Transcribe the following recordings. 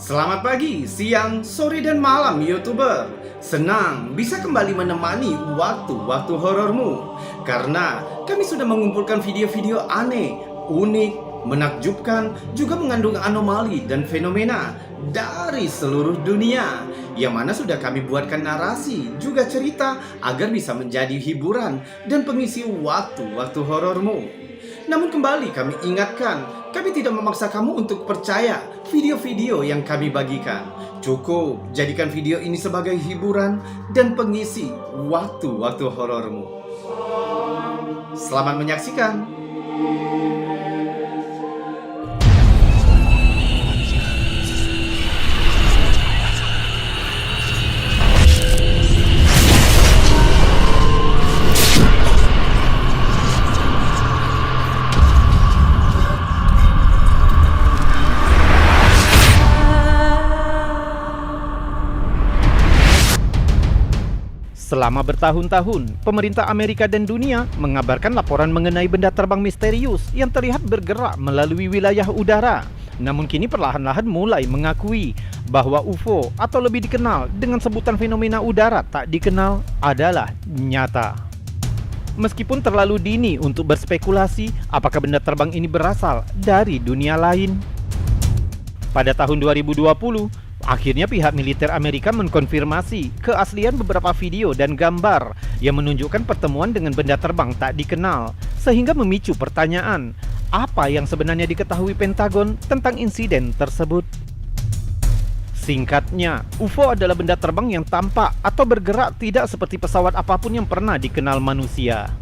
Selamat pagi, siang, sore, dan malam YouTuber. Senang bisa kembali menemani waktu-waktu horormu, karena kami sudah mengumpulkan video-video aneh, unik, menakjubkan, juga mengandung anomali dan fenomena dari seluruh dunia, yang mana sudah kami buatkan narasi juga cerita agar bisa menjadi hiburan dan pengisi waktu-waktu horormu. Namun kembali kami ingatkan, kami tidak memaksa kamu untuk percaya video-video yang kami bagikan. Cukup jadikan video ini sebagai hiburan dan pengisi waktu-waktu horormu. Selamat menyaksikan. Selama bertahun-tahun, pemerintah Amerika dan dunia mengabarkan laporan mengenai benda terbang misterius yang terlihat bergerak melalui wilayah udara. Namun kini perlahan-lahan mulai mengakui bahwa UFO atau lebih dikenal dengan sebutan fenomena udara tak dikenal adalah nyata. Meskipun terlalu dini untuk berspekulasi apakah benda terbang ini berasal dari dunia lain. Pada tahun 2020, akhirnya pihak militer Amerika mengkonfirmasi keaslian beberapa video dan gambar yang menunjukkan pertemuan dengan benda terbang tak dikenal, sehingga memicu pertanyaan, apa yang sebenarnya diketahui Pentagon tentang insiden tersebut? Singkatnya, UFO adalah benda terbang yang tampak atau bergerak tidak seperti pesawat apapun yang pernah dikenal manusia.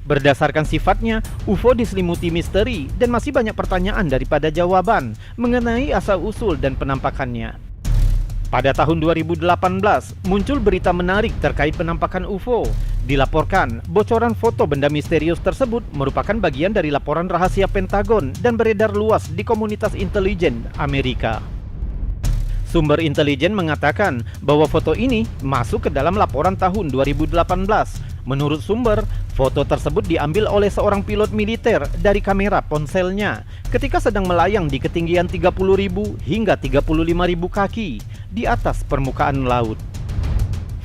Berdasarkan sifatnya, UFO diselimuti misteri dan masih banyak pertanyaan daripada jawaban mengenai asal-usul dan penampakannya. Pada tahun 2018, muncul berita menarik terkait penampakan UFO. Dilaporkan, bocoran foto benda misterius tersebut merupakan bagian dari laporan rahasia Pentagon dan beredar luas di komunitas intelijen Amerika. Sumber intelijen mengatakan bahwa foto ini masuk ke dalam laporan tahun 2018. Menurut sumber, foto tersebut diambil oleh seorang pilot militer dari kamera ponselnya ketika sedang melayang di ketinggian 30.000 hingga 35.000 kaki di atas permukaan laut.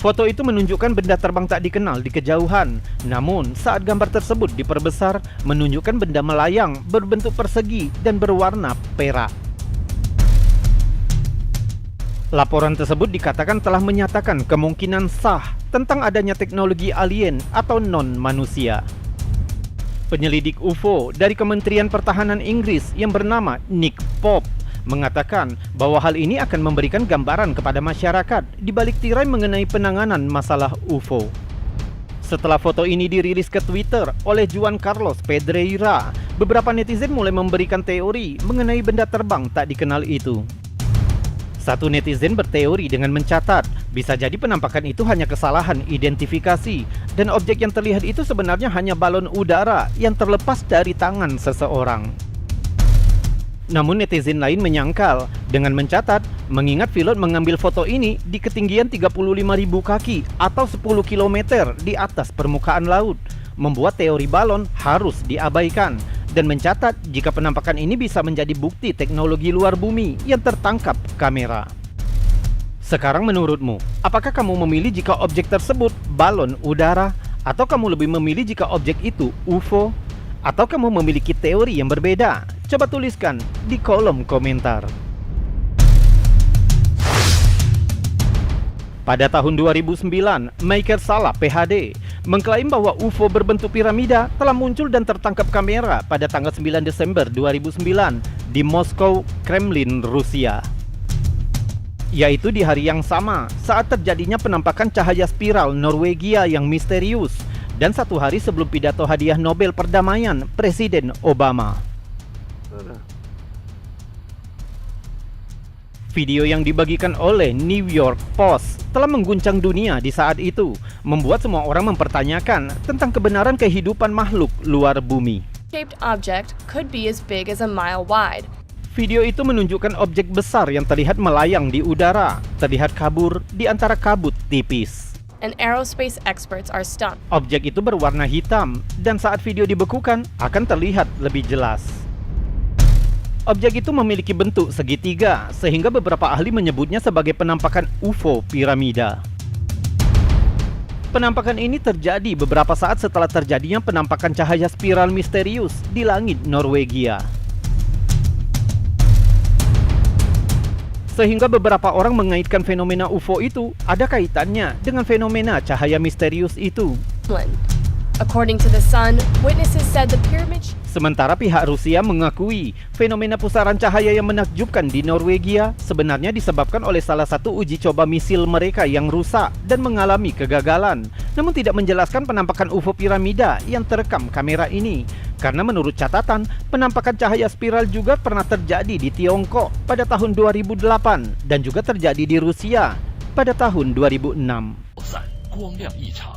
Foto itu menunjukkan benda terbang tak dikenal di kejauhan. Namun, saat gambar tersebut diperbesar, menunjukkan benda melayang berbentuk persegi dan berwarna perak. Laporan tersebut dikatakan telah menyatakan kemungkinan sah tentang adanya teknologi alien atau non-manusia. Penyelidik UFO dari Kementerian Pertahanan Inggris yang bernama Nick Pope mengatakan bahwa hal ini akan memberikan gambaran kepada masyarakat di balik tirai mengenai penanganan masalah UFO. Setelah foto ini dirilis ke Twitter oleh Juan Carlos Pedreira, beberapa netizen mulai memberikan teori mengenai benda terbang tak dikenal itu. Satu netizen berteori dengan mencatat, bisa jadi penampakan itu hanya kesalahan identifikasi dan objek yang terlihat itu sebenarnya hanya balon udara yang terlepas dari tangan seseorang. Namun netizen lain menyangkal dengan mencatat, mengingat pilot mengambil foto ini di ketinggian 35.000 kaki atau 10 km di atas permukaan laut, membuat teori balon harus diabaikan. Dan mencatat jika penampakan ini bisa menjadi bukti teknologi luar bumi yang tertangkap kamera. Sekarang menurutmu, apakah kamu memilih jika objek tersebut balon udara? Atau kamu lebih memilih jika objek itu UFO? Atau kamu memiliki teori yang berbeda? Coba tuliskan di kolom komentar. Pada tahun 2009, Michael Salla, PhD, mengklaim bahwa UFO berbentuk piramida telah muncul dan tertangkap kamera pada tanggal 9 Desember 2009 di Moskow, Kremlin, Rusia. Yaitu di hari yang sama saat terjadinya penampakan cahaya spiral Norwegia yang misterius dan satu hari sebelum pidato hadiah Nobel Perdamaian Presiden Obama. Video yang dibagikan oleh New York Post telah mengguncang dunia di saat itu, membuat semua orang mempertanyakan tentang kebenaran kehidupan makhluk luar bumi. Shaped object could be as big as a mile wide. Video itu menunjukkan objek besar yang terlihat melayang di udara, terlihat kabur di antara kabut tipis. and aerospace experts are stunned. Objek itu berwarna hitam dan saat video dibekukan akan terlihat lebih jelas. Objek itu memiliki bentuk segitiga sehingga beberapa ahli menyebutnya sebagai penampakan UFO piramida. Penampakan ini terjadi beberapa saat setelah terjadinya penampakan cahaya spiral misterius di langit Norwegia. Sehingga beberapa orang mengaitkan fenomena UFO itu ada kaitannya dengan fenomena cahaya misterius itu. According to The Sun, witnesses said the pyramid. Sementara pihak Rusia mengakui fenomena pusaran cahaya yang menakjubkan di Norwegia sebenarnya disebabkan oleh salah satu uji coba misil mereka yang rusak dan mengalami kegagalan. Namun tidak menjelaskan penampakan UFO piramida yang terekam kamera ini. Karena menurut catatan, penampakan cahaya spiral juga pernah terjadi di Tiongkok pada tahun 2008 dan juga terjadi di Rusia pada tahun 2006. 光亮异常，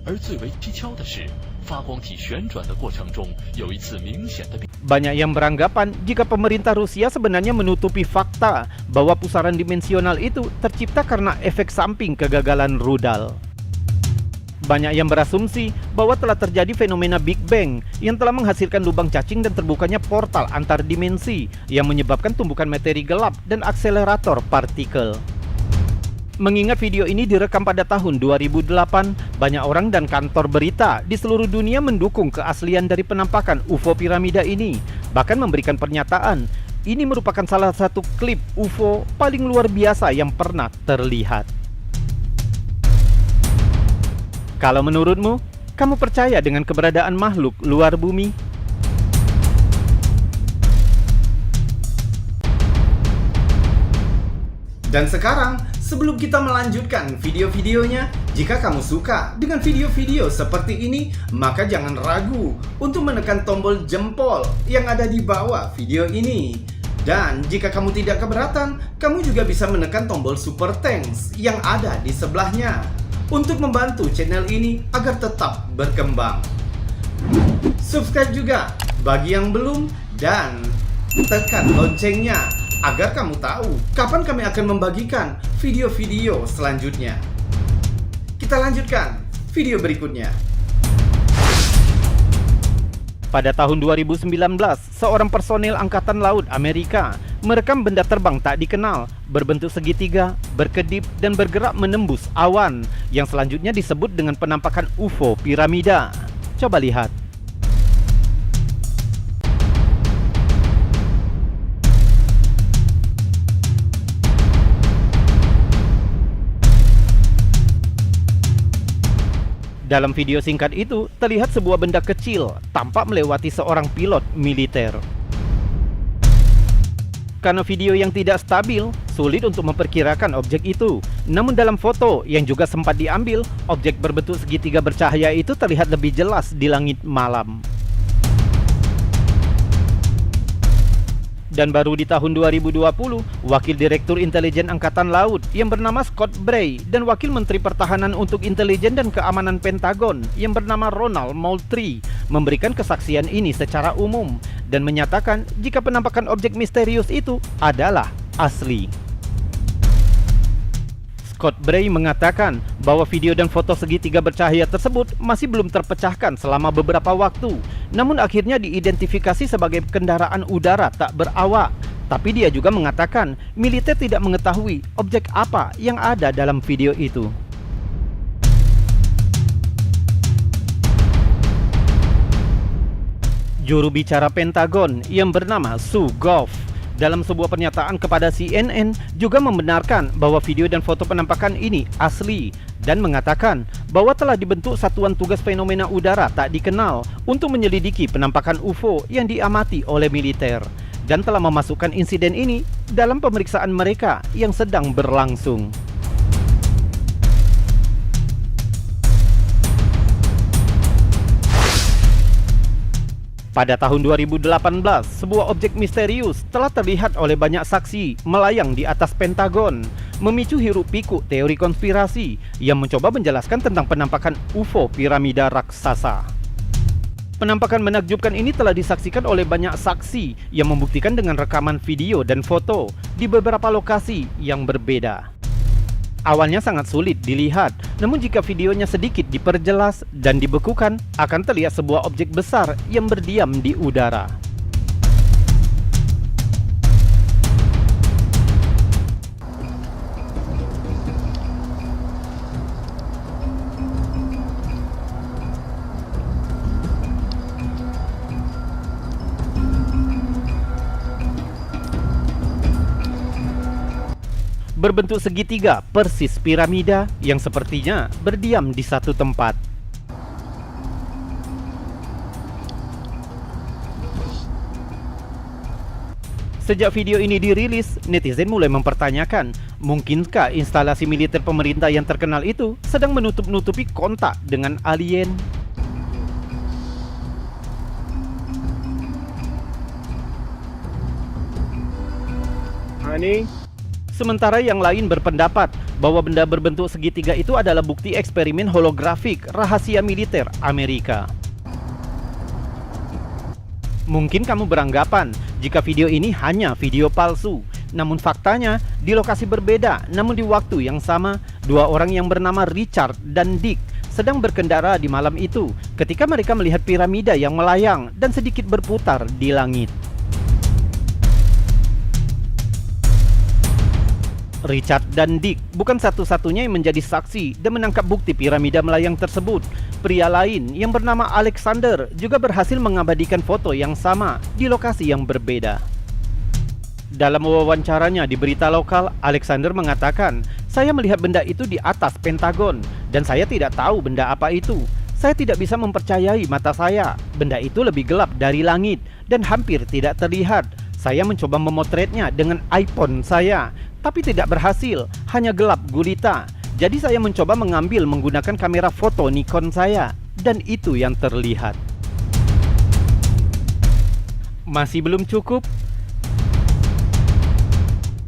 而最为蹊跷的是，发光体旋转的过程中有一次明显的。 Banyak yang beranggapan jika pemerintah Rusia sebenarnya menutupi fakta bahwa pusaran dimensional itu tercipta karena efek samping kegagalan rudal. Banyak yang berasumsi bahwa telah terjadi fenomena Big Bang yang telah menghasilkan lubang cacing dan terbukanya portal antar dimensi yang menyebabkan tumbukan materi gelap dan akselerator partikel. Mengingat video ini direkam pada tahun 2008, banyak orang dan kantor berita di seluruh dunia mendukung keaslian dari penampakan UFO piramida ini, bahkan memberikan pernyataan ini merupakan salah satu klip UFO paling luar biasa yang pernah terlihat. Kalau menurutmu, kamu percaya dengan keberadaan makhluk luar bumi? Dan sekarang, sebelum kita melanjutkan video-videonya, jika kamu suka dengan video-video seperti ini, maka jangan ragu untuk menekan tombol jempol yang ada di bawah video ini. Dan jika kamu tidak keberatan, kamu juga bisa menekan tombol super thanks yang ada di sebelahnya untuk membantu channel ini agar tetap berkembang. Subscribe juga bagi yang belum dan tekan loncengnya agar kamu tahu kapan kami akan membagikan video-video selanjutnya. Kita lanjutkan video berikutnya. Pada tahun 2019, seorang personel Angkatan Laut Amerika merekam benda terbang tak dikenal, berbentuk segitiga, berkedip, dan bergerak menembus awan, yang selanjutnya disebut dengan penampakan UFO piramida. Coba lihat. Dalam video singkat itu, terlihat sebuah benda kecil tampak melewati seorang pilot militer. Karena video yang tidak stabil, sulit untuk memperkirakan objek itu. Namun dalam foto yang juga sempat diambil, objek berbentuk segitiga bercahaya itu terlihat lebih jelas di langit malam. Dan baru di tahun 2020, Wakil Direktur Intelijen Angkatan Laut yang bernama Scott Bray dan Wakil Menteri Pertahanan untuk Intelijen dan Keamanan Pentagon yang bernama Ronald Moultrie memberikan kesaksian ini secara umum dan menyatakan jika penampakan objek misterius itu adalah asli. Scott Bray mengatakan bahwa video dan foto segitiga bercahaya tersebut masih belum terpecahkan selama beberapa waktu, namun akhirnya diidentifikasi sebagai kendaraan udara tak berawak. Tapi dia juga mengatakan militer tidak mengetahui objek apa yang ada dalam video itu. Juru bicara Pentagon yang bernama Sue Goff dalam sebuah pernyataan kepada CNN juga membenarkan bahwa video dan foto penampakan ini asli dan mengatakan bahwa telah dibentuk Satuan Tugas Fenomena Udara Tak Dikenal untuk menyelidiki penampakan UFO yang diamati oleh militer dan telah memasukkan insiden ini dalam pemeriksaan mereka yang sedang berlangsung. Pada tahun 2018, sebuah objek misterius telah terlihat oleh banyak saksi melayang di atas Pentagon, memicu hiruk-pikuk teori konspirasi yang mencoba menjelaskan tentang penampakan UFO piramida raksasa. Penampakan menakjubkan ini telah disaksikan oleh banyak saksi yang membuktikan dengan rekaman video dan foto di beberapa lokasi yang berbeda. Awalnya sangat sulit dilihat, namun jika videonya sedikit diperjelas dan dibekukan, akan terlihat sebuah objek besar yang berdiam di udara. Berbentuk segitiga persis piramida yang sepertinya berdiam di satu tempat. Sejak video ini dirilis, netizen mulai mempertanyakan, mungkinkah instalasi militer pemerintah yang terkenal itu sedang menutup-nutupi kontak dengan alien? Sementara yang lain berpendapat bahwa benda berbentuk segitiga itu adalah bukti eksperimen holografik rahasia militer Amerika. Mungkin kamu beranggapan jika video ini hanya video palsu, namun faktanya di lokasi berbeda namun di waktu yang sama, dua orang yang bernama Richard dan Dick sedang berkendara di malam itu ketika mereka melihat piramida yang melayang dan sedikit berputar di langit. Richard dan Dick bukan satu-satunya yang menjadi saksi dan menangkap bukti piramida melayang tersebut. Pria lain yang bernama Alexander juga berhasil mengabadikan foto yang sama di lokasi yang berbeda. Dalam wawancaranya di berita lokal, Alexander mengatakan, "Saya melihat benda itu di atas Pentagon dan saya tidak tahu benda apa itu. Saya tidak bisa mempercayai mata saya. Benda itu lebih gelap dari langit dan hampir tidak terlihat. Saya mencoba memotretnya dengan iPhone saya, tapi tidak berhasil, hanya gelap gulita. Jadi saya mencoba mengambil menggunakan kamera foto Nikon saya, dan itu yang terlihat." Masih belum cukup?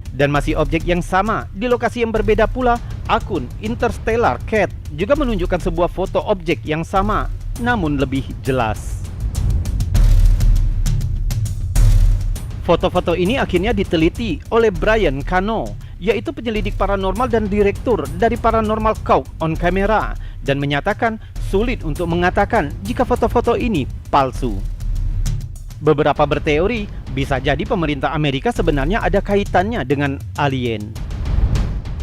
Dan masih objek yang sama, di lokasi yang berbeda pula, akun Interstellar Cat juga menunjukkan sebuah foto objek yang sama, namun lebih jelas. Foto-foto ini akhirnya diteliti oleh Brian Cano, yaitu penyelidik paranormal dan direktur dari Paranormal Caught on Camera, dan menyatakan sulit untuk mengatakan jika foto-foto ini palsu. Beberapa berteori, bisa jadi pemerintah Amerika sebenarnya ada kaitannya dengan alien.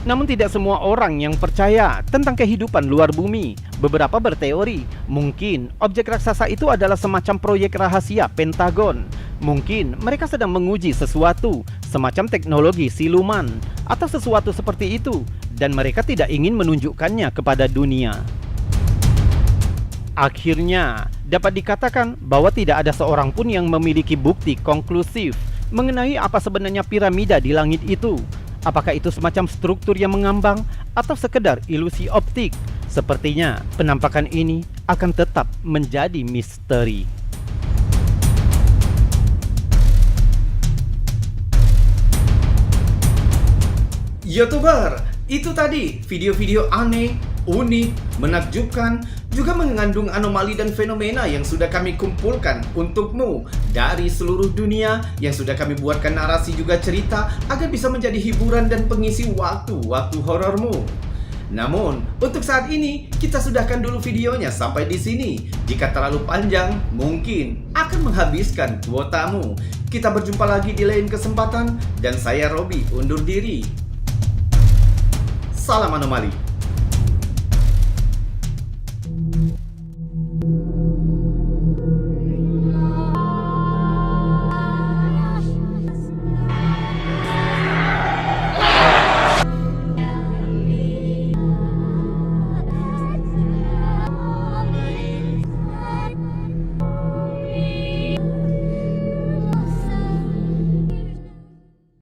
Namun tidak semua orang yang percaya tentang kehidupan luar bumi. Beberapa berteori, mungkin objek raksasa itu adalah semacam proyek rahasia Pentagon. Mungkin mereka sedang menguji sesuatu, semacam teknologi siluman, atau sesuatu seperti itu, dan mereka tidak ingin menunjukkannya kepada dunia. Akhirnya, dapat dikatakan bahwa tidak ada seorang pun yang memiliki bukti konklusif mengenai apa sebenarnya piramida di langit itu. Apakah itu semacam struktur yang mengambang atau sekedar ilusi optik? Sepertinya penampakan ini akan tetap menjadi misteri. YouTuber, itu tadi video-video aneh, unik, menakjubkan, juga mengandung anomali dan fenomena yang sudah kami kumpulkan untukmu dari seluruh dunia, yang sudah kami buatkan narasi juga cerita agar bisa menjadi hiburan dan pengisi waktu-waktu horormu. Namun, untuk saat ini kita sudahkan dulu videonya sampai di sini. Jika terlalu panjang, mungkin akan menghabiskan kuotamu. Kita berjumpa lagi di lain kesempatan, dan saya Robi undur diri. Salam anomali.